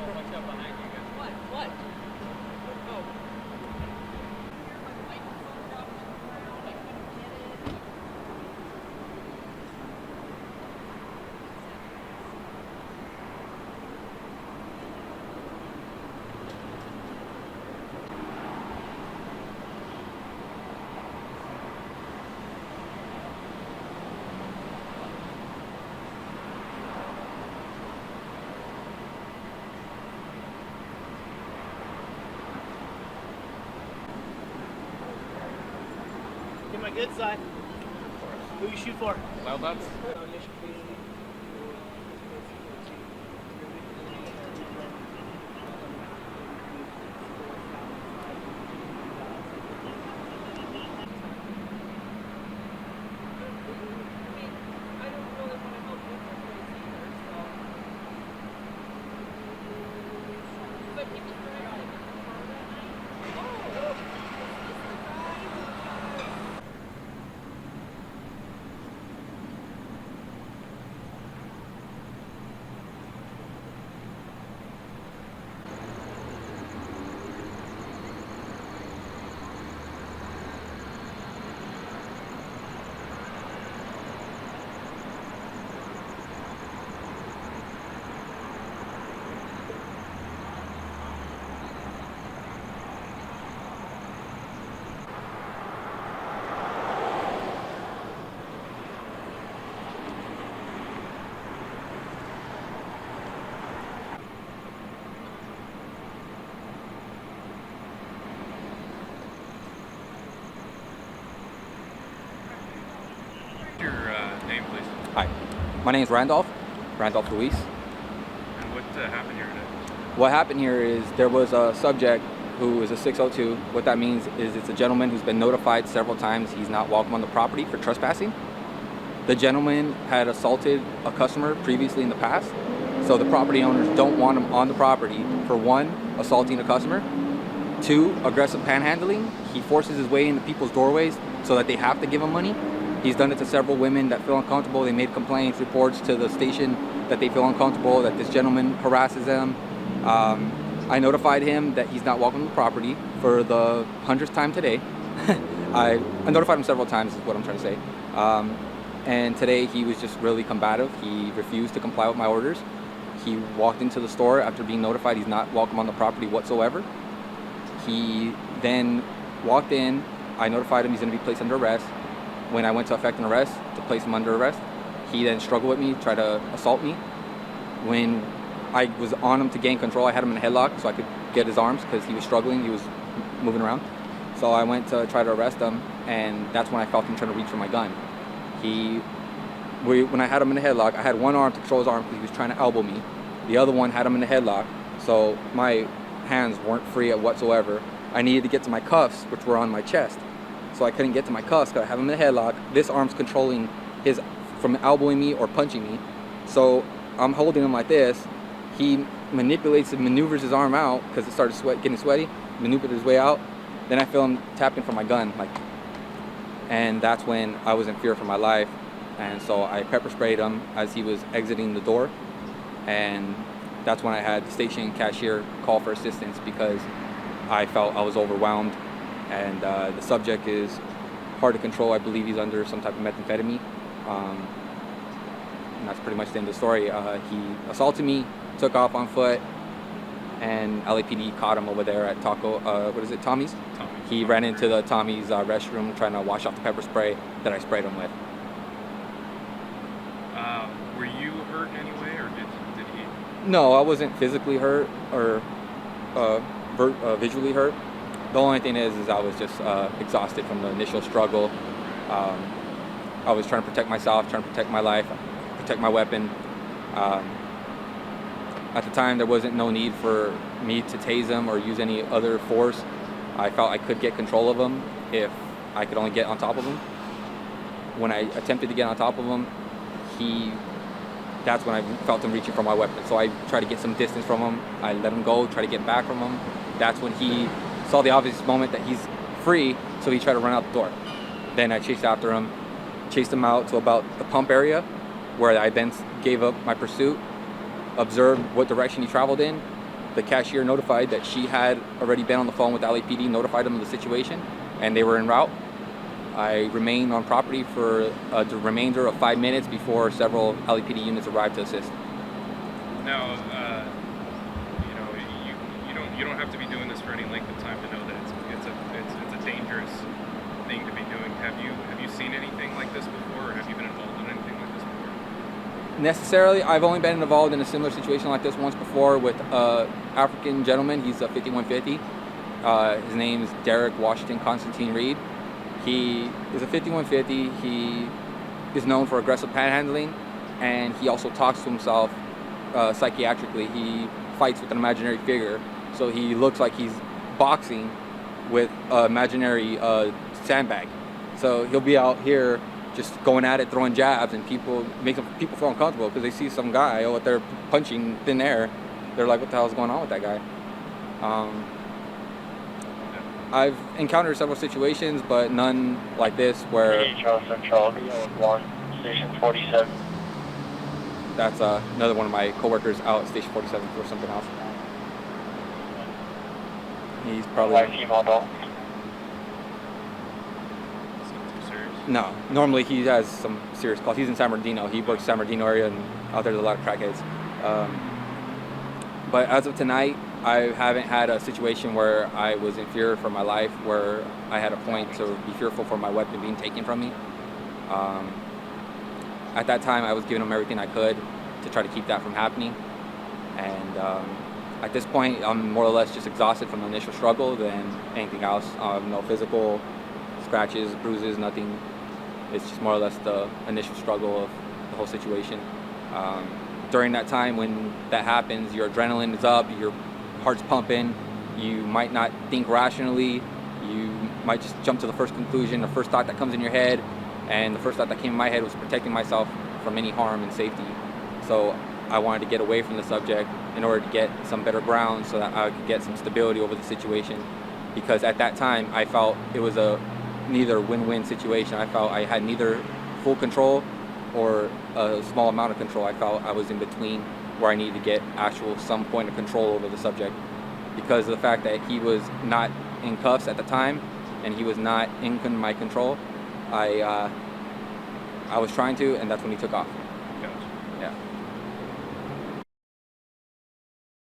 What? Oh. Get my good side. Who you shoot for? Loud nuts. Your name, please. Hi, my name is Randolph Luis. And what happened here today? What happened here is there was a subject who is a 602. What that means is it's a gentleman who's been notified several times he's not welcome on the property for trespassing. The gentleman had assaulted a customer previously in the past, so the property owners don't want him on the property for 1, assaulting a customer, 2, aggressive panhandling. He forces his way into people's doorways so that they have to give him money. He's done it to several women that feel uncomfortable. They made complaints, reports to the station that they feel uncomfortable, that this gentleman harasses them. I notified him that he's not welcome to the property for the 100th time today. I notified him several times is what I'm trying to say. And today he was just really combative. He refused to comply with my orders. He walked into the store after being notified he's not welcome on the property whatsoever. He then walked in. I notified him he's going to be placed under arrest. When I went to effect an arrest to place him under arrest, he then struggled with me, tried to assault me. When I was on him to gain control, I had him in a headlock so I could get his arms because he was struggling, he was moving around. So I went to try to arrest him, and that's when I felt him trying to reach for my gun. When I had him in a headlock, I had one arm to control his arm because he was trying to elbow me. The other one had him in a headlock, so my hands weren't free whatsoever. I needed to get to my cuffs, which were on my chest. So I couldn't get to my cuffs because I have him in a headlock. This arm's controlling his from elbowing me or punching me. So I'm holding him like this. He manipulates and maneuvers his arm out because it started getting sweaty, maneuvered his way out. Then I feel him tapping for my gun, and that's when I was in fear for my life. And so I pepper sprayed him as he was exiting the door. And that's when I had the station cashier call for assistance because I felt I was overwhelmed. And the subject is hard to control. I believe he's under some type of methamphetamine. And that's pretty much the end of the story. He assaulted me, took off on foot, and LAPD caught him over there at Tommy's? Tommy's. He ran into the Tommy's restroom trying to wash off the pepper spray that I sprayed him with. Were you hurt in any way, or did he? No, I wasn't physically hurt or visually hurt. The only thing is I was just exhausted from the initial struggle. I was trying to protect myself, trying to protect my life, protect my weapon. At the time, there wasn't no need for me to tase him or use any other force. I felt I could get control of him if I could only get on top of him. When I attempted to get on top of him, that's when I felt him reaching for my weapon. So I tried to get some distance from him. I let him go, try to get back from him. That's when he saw the obvious moment that he's free, so he tried to run out the door. Then I chased after him, chased him out to about the pump area, where I then gave up my pursuit, observed what direction he traveled in, the cashier notified that she had already been on the phone with LAPD, notified them of the situation, and they were en route. I remained on property for the remainder of 5 minutes before several LAPD units arrived to assist. Now, you don't have to be doing this for any length of time to know that it's a dangerous thing to be doing. Have you seen anything like this before, or have you been involved in anything like this before? Necessarily, I've only been involved in a similar situation like this once before with an African gentleman. He's a 5150. His name is Derek Washington Constantine Reed. He is a 5150. He is known for aggressive panhandling, and he also talks to himself psychiatrically. He fights with an imaginary figure, so he looks like he's boxing with an imaginary sandbag. So he'll be out here just going at it, throwing jabs, and people feel uncomfortable because they see some guy out there punching thin air. They're like, what the hell is going on with that guy? I've encountered several situations, but none like this where... Central, 1, Station 47. That's another one of my coworkers out at Station 47 for something else. He's probably... No, normally he has some serious calls. He's in San Bernardino. He works San Bernardino area, and out there's a lot of crackheads. But as of tonight, I haven't had a situation where I was in fear for my life, where I had a point to be fearful for my weapon being taken from me. At that time, I was giving him everything I could to try to keep that from happening. And at this point, I'm more or less just exhausted from the initial struggle than anything else. No physical scratches, bruises, nothing. It's just more or less the initial struggle of the whole situation. During that time when that happens, your adrenaline is up, your heart's pumping, you might not think rationally, you might just jump to the first conclusion, the first thought that comes in your head, and the first thought that came in my head was protecting myself from any harm and safety. So I wanted to get away from the subject in order to get some better ground so that I could get some stability over the situation, because at that time I felt it was a neither win-win situation. I felt I had neither full control or a small amount of control. I felt I was in between, where I needed to get some point of control over the subject, because of the fact that he was not in cuffs at the time and he was not in my control. I was trying to, and that's when he took off. Gotcha. Yeah.